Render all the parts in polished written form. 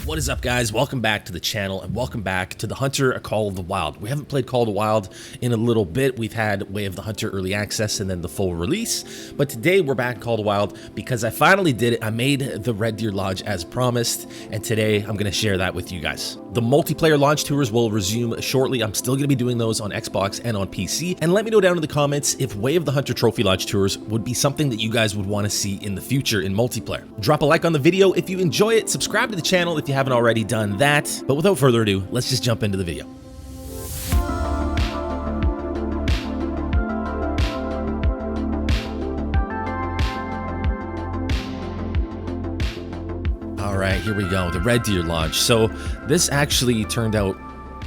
What is up, guys? Welcome back to the channel and welcome back to the Hunter, A Call of the Wild. We haven't played Call of the Wild in a little bit. We've had Way of the Hunter early access and then the full release, but today we're back in Call of the Wild because I finally did it. I made the Red Deer Lodge as promised, and today I'm going to share that with you guys. The multiplayer launch tours will resume shortly. I'm still going to be doing those on Xbox and on PC, and let me know down in the comments if Way of the Hunter Trophy Lodge tours would be something that you guys would want to see in the future in multiplayer. Drop a like on the video if you enjoy it, subscribe to the channel if you haven't already done that. But without further ado, let's just jump into the video. All right, here we go, the Red Deer Lodge. So this actually turned out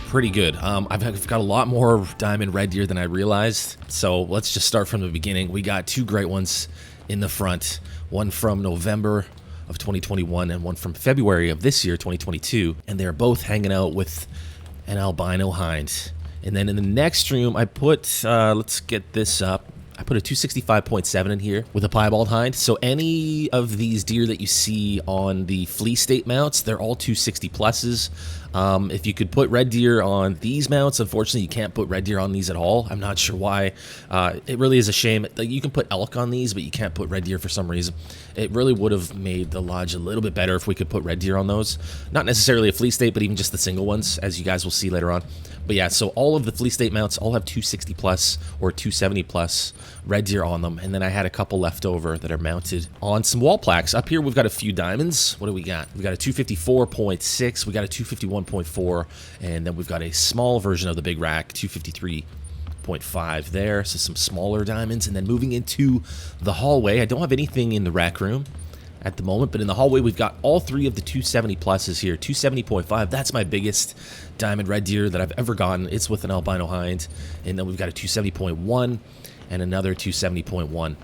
pretty good. I've got a lot more diamond red deer than I realized. So let's just start from the beginning. We got two great ones in the front, one from November of 2021 and one from February of this year, 2022, and they're both hanging out with an albino hind. And then in the next room I put let's get this up, I put a 265.7 in here with a piebald hind. So any of these deer that you see on the flea state mounts, they're all 260 pluses. If you could put red deer on these mounts, unfortunately you can't put red deer on these at all. I'm not sure why. It really is a shame. Like, you can put elk on these, but you can't put red deer for some reason. It really would have made the lodge a little bit better if we could put red deer on those. Not necessarily a flea state, but even just the single ones, as you guys will see later on. But yeah, so all of the flea state mounts all have 260 plus or 270 plus red deer on them, and then I had a couple left over that are mounted on some wall plaques. Up here we've got a few diamonds. What do we got? We got a 254.6, we got a 251.4, and then we've got a small version of the big rack, 253.5 there, so some smaller diamonds. And then moving into the hallway, I don't have anything in the rack room at the moment, but in the hallway we've got all three of the 270 pluses here. 270.5, that's my biggest diamond red deer that I've ever gotten. It's with an albino hind. And then we've got a 270.1 and another 270.1,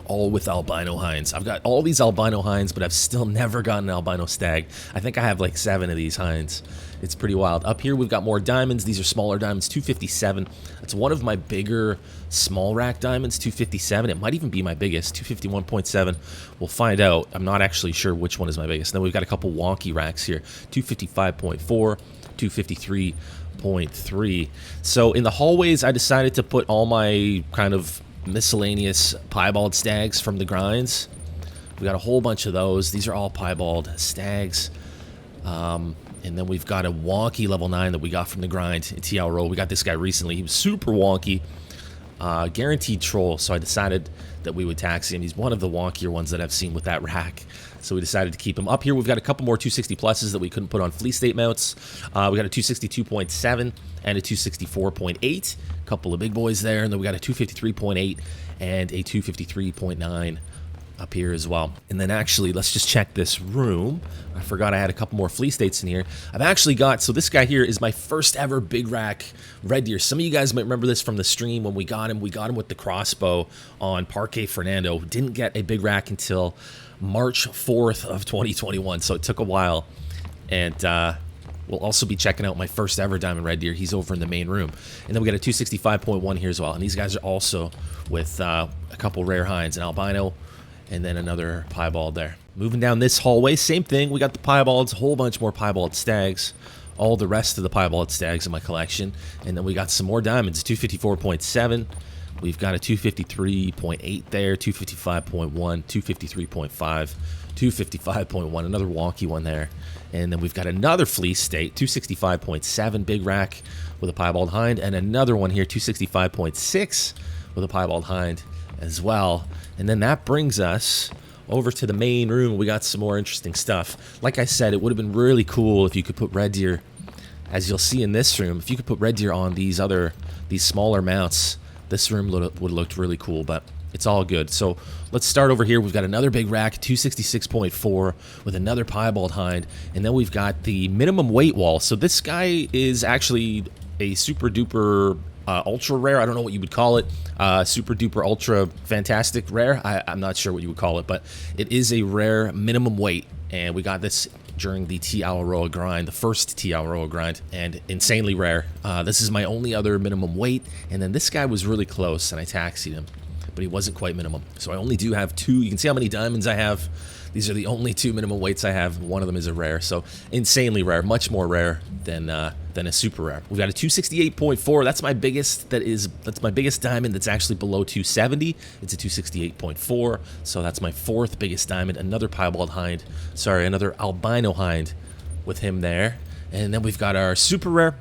all with albino hinds. I've got all these albino hinds, but I've still never gotten an albino stag. I think I have like 7 of these hinds. It's pretty wild. Up here we've got more diamonds. These are smaller diamonds, 257. It's one of my bigger small rack diamonds, 257. It might even be my biggest, 251.7. We'll find out. I'm not actually sure which one is my biggest. Then we've got a couple wonky racks here, 255.4, 253.3. So in the hallways, I decided to put all my kind of miscellaneous piebald stags from the grinds. We got a whole bunch of those. These are all piebald stags. And then we've got a wonky level 9 that we got from the grind in TL Row. We got this guy recently. He was super wonky. Guaranteed troll, so I decided that we would taxi him. He's one of the wonkier ones that I've seen with that rack, so we decided to keep him. Up here we've got a couple more 260 pluses that we couldn't put on flea state mounts. We got a 262.7 and a 264.8, a couple of big boys there, and then we got a 253.8 and a 253.9 up here as well. And then actually, let's just check this room. I forgot I had a couple more flea states in here. I've actually got, so this guy here is my first ever big rack red deer. Some of you guys might remember this from the stream when we got him. We got him with the crossbow on Parque Fernando. Didn't get a big rack until March 4th of 2021, so it took a while. And we'll also be checking out my first ever diamond red deer. He's over in the main room. And then we got a 265.1 here as well. And these guys are also with a couple rare hinds, an albino, and then another piebald there. Moving down this hallway, same thing. We got the piebalds, a whole bunch more piebald stags, all the rest of the piebald stags in my collection. And then we got some more diamonds, 254.7. We've got a 253.8 there, 255.1, 253.5, 255.1, another wonky one there. And then we've got another flea state, 265.7 big rack with a piebald hind, and another one here, 265.6 with a piebald hind as well. And then that brings us over to the main room. We got some more interesting stuff. Like I said, it would have been really cool if you could put red deer, as you'll see in this room, if you could put red deer on these smaller mounts, this room would have looked really cool, but it's all good. So let's start over here. We've got another big rack, 266.4 with another piebald hind, and then we've got the minimum weight wall. So this guy is actually a super duper ultra rare. I don't know what you would call it. Super duper ultra fantastic rare. I'm not sure what you would call it, but it is a rare minimum weight, and we got this during the T Aotearoa grind, the first T Aotearoa grind, and insanely rare. This is my only other minimum weight, and then this guy was really close, and I taxied him. But but he wasn't quite minimum. So I only do have 2. You can see how many diamonds I have. These are the only 2 minimum weights I have. One of them is a rare, so insanely rare, much more rare than a super rare. We've got a 268.4. That's my biggest. That's my biggest diamond. That's actually below 270. It's a 268.4. So that's my 4th biggest diamond. Another piebald hind. Sorry, another albino hind with him there. And then we've got our super rare.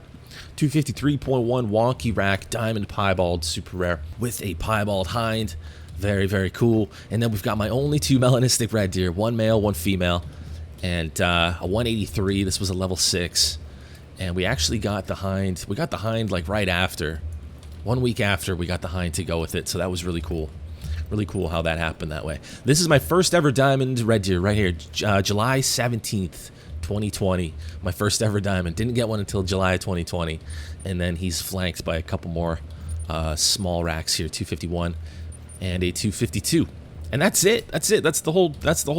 253.1 wonky rack diamond piebald super rare with a piebald hind. Very, very cool. And then we've got my only 2 melanistic red deer, 1 male, 1 female, and a 183. This was a level 6. And we actually got the hind. We got the hind like right after. 1 week after we got the hind to go with it. So that was really cool. Really cool how that happened that way. This is my first ever diamond red deer right here. July 17th. 2020, my first ever diamond. Didn't get one until July 2020, and then he's flanked by a couple more small racks here, 251 and a 252, and that's it. That's the whole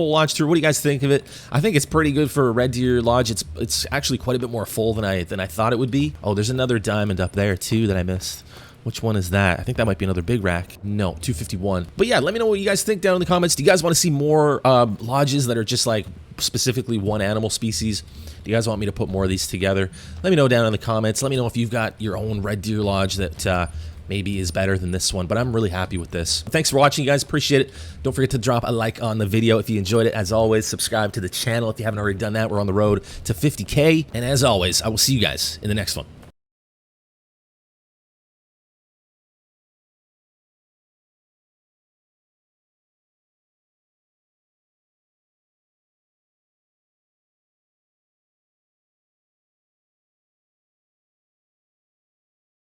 lodge tour. What do you guys think of it? I think it's pretty good for a red deer lodge. It's actually quite a bit more full than I thought it would be. Oh, there's another diamond up there too that I missed. Which one is that? I think that might be another big rack. No, 251. But yeah, let me know what you guys think down in the comments. Do you guys want to see more lodges that are just like specifically one animal species? Do you guys want me to put more of these together? Let me know down in the comments. Let me know if you've got your own red deer lodge that maybe is better than this one, but I'm really happy with this. Thanks for watching, you guys. Appreciate it. Don't forget to drop a like on the video if you enjoyed it. As always, subscribe to the channel if you haven't already done that. We're on the road to 50K. And as always, I will see you guys in the next one.